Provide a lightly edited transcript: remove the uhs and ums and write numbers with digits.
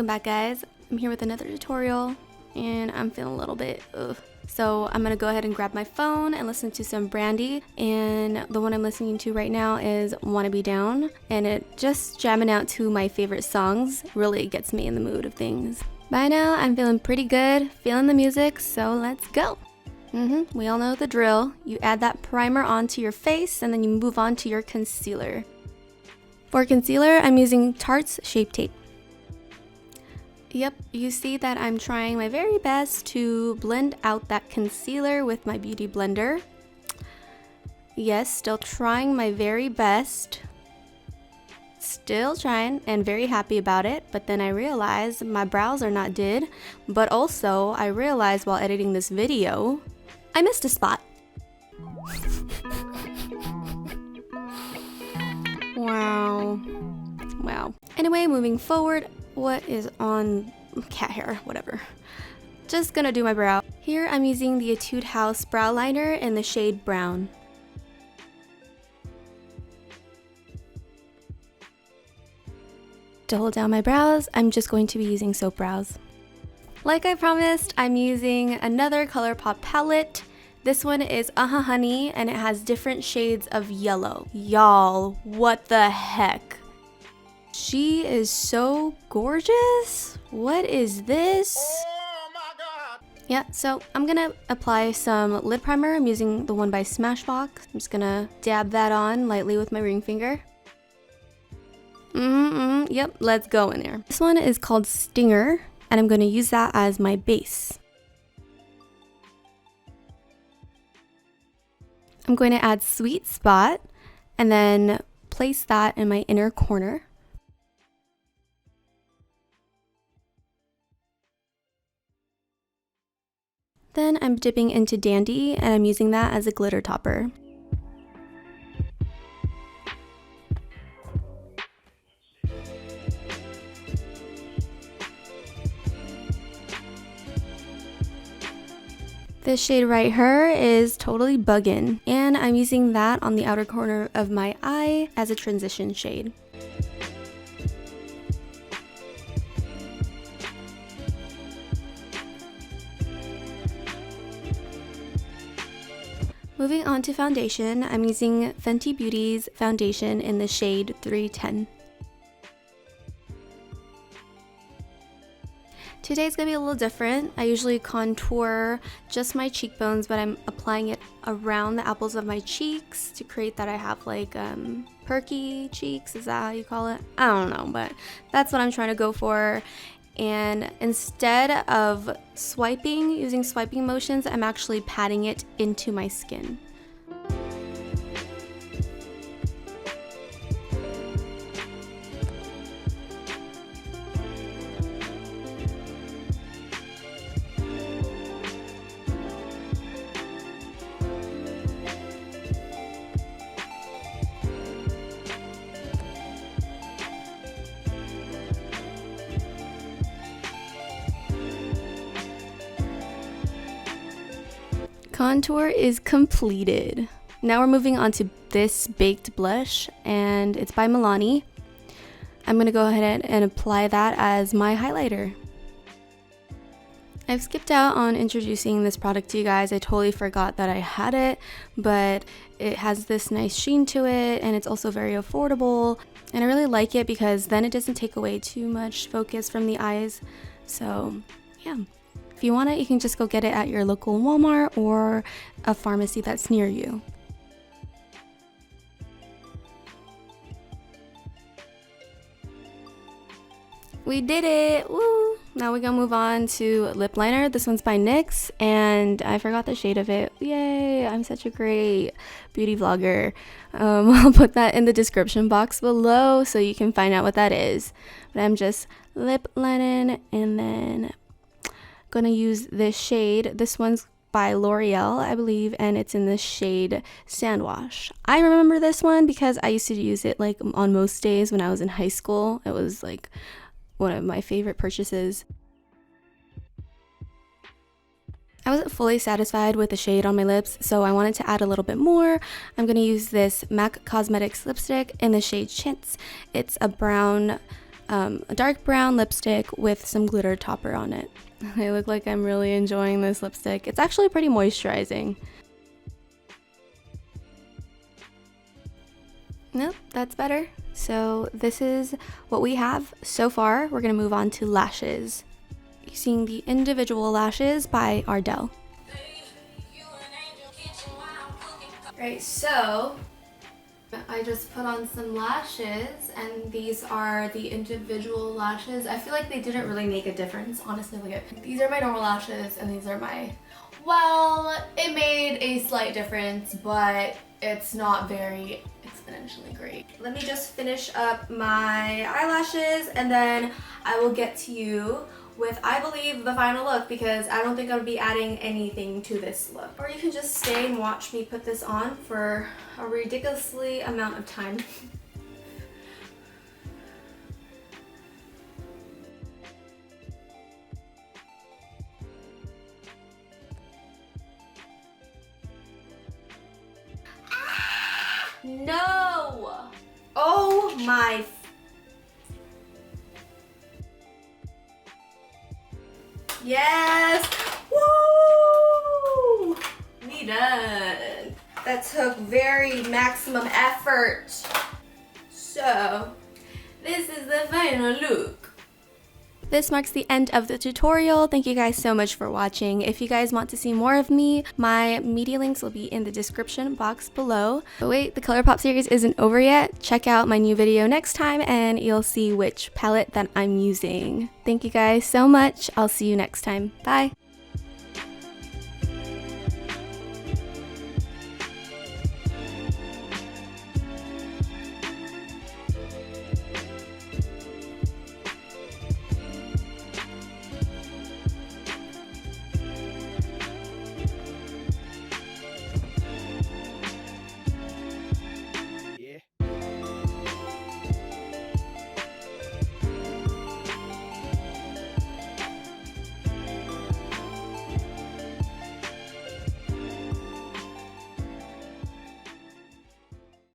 Welcome back, guys. I'm here with another tutorial and I'm feeling a little bit so I'm gonna go ahead and grab my phone and listen to some Brandy, and the one I'm listening to right now is Wanna Be Down, and it just jamming out to my favorite songs really gets me in the mood of things. By now I'm feeling pretty good, feeling the music, so let's go. We all know the drill. You add that primer onto your face and then you move on to your concealer. For concealer, I'm using Tarte's Shape Tape. Yep, you see that I'm trying my very best to blend out that concealer with my beauty blender. Yes, still trying my very best. Still trying and very happy about it, but then I realized my brows are not did, but also I realized while editing this video, I missed a spot. Wow. Anyway, moving forward, what is on cat hair, whatever. Just gonna do my brow. Here I'm using the Etude House brow liner in the shade brown. To hold down my brows, I'm just going to be using soap brows. Like I promised, I'm using another ColourPop palette. This one is Honey, and it has different shades of yellow. Y'all, what the heck? She is so gorgeous. What is this? Oh my God. Yeah, so I'm gonna apply some lid primer. I'm using the one by Smashbox. I'm just gonna dab that on lightly with my ring finger. Yep, let's go in there. This one is called Stinger, and I'm gonna use that as my base. I'm going to add Sweet Spot and then place that in my inner corner. Then I'm dipping into Dandy and I'm using that as a glitter topper. This shade right here is totally buggin', and I'm using that on the outer corner of my eye as a transition shade. Moving on to foundation, I'm using Fenty Beauty's foundation in the shade 310. Today's gonna be a little different. I usually contour just my cheekbones, but I'm applying it around the apples of my cheeks to create that I have like perky cheeks, is that how you call it? I don't know, but that's what I'm trying to go for. And instead of using swiping motions, I'm actually patting it into my skin. Contour is completed. Now we're moving on to this baked blush, and it's by Milani. I'm gonna go ahead and apply that as my highlighter. I've skipped out on introducing this product to you guys. I totally forgot that I had it, but it has this nice sheen to it, and it's also very affordable, and I really like it because then it doesn't take away too much focus from the eyes. So yeah. If you want it, you can just go get it at your local Walmart or a pharmacy that's near you. We did it! Woo! Now we're gonna move on to lip liner. This one's by NYX, and I forgot the shade of it. Yay! I'm such a great beauty vlogger. I'll put that in the description box below so you can find out what that is. But I'm just lip lining, and then gonna use this shade. This one's by L'Oreal, I believe, and it's in the shade Sandwash. I remember this one because I used to use it like on most days when I was in high school. It was like one of my favorite purchases. I wasn't fully satisfied with the shade on my lips, so I wanted to add a little bit more. I'm going to use this MAC Cosmetics lipstick in the shade Chintz. It's a brown a dark brown lipstick with some glitter topper on it. I look like I'm really enjoying this lipstick. It's actually pretty moisturizing. Nope, that's better. So this is what we have so far. We're gonna move on to lashes. Using the Individual Lashes by Ardell. Right, so I just put on some lashes, and these are the Individual Lashes. I feel like they didn't really make a difference, honestly. Look at these are my normal lashes, and these are my, well, it made a slight difference, but it's not very exponentially great. Let me just finish up my eyelashes, and then I will get to you with, I believe, the final look, because I don't think I'll be adding anything to this look. Or you can just stay and watch me put this on for a ridiculously amount of time. No! Oh my. Yes! Woo! We done. That took very maximum effort. So, this is the final look. This marks the end of the tutorial. Thank you guys so much for watching. If you guys want to see more of me, my media links will be in the description box below. But wait, the ColourPop series isn't over yet. Check out my new video next time and you'll see which palette that I'm using. Thank you guys so much. I'll see you next time. Bye!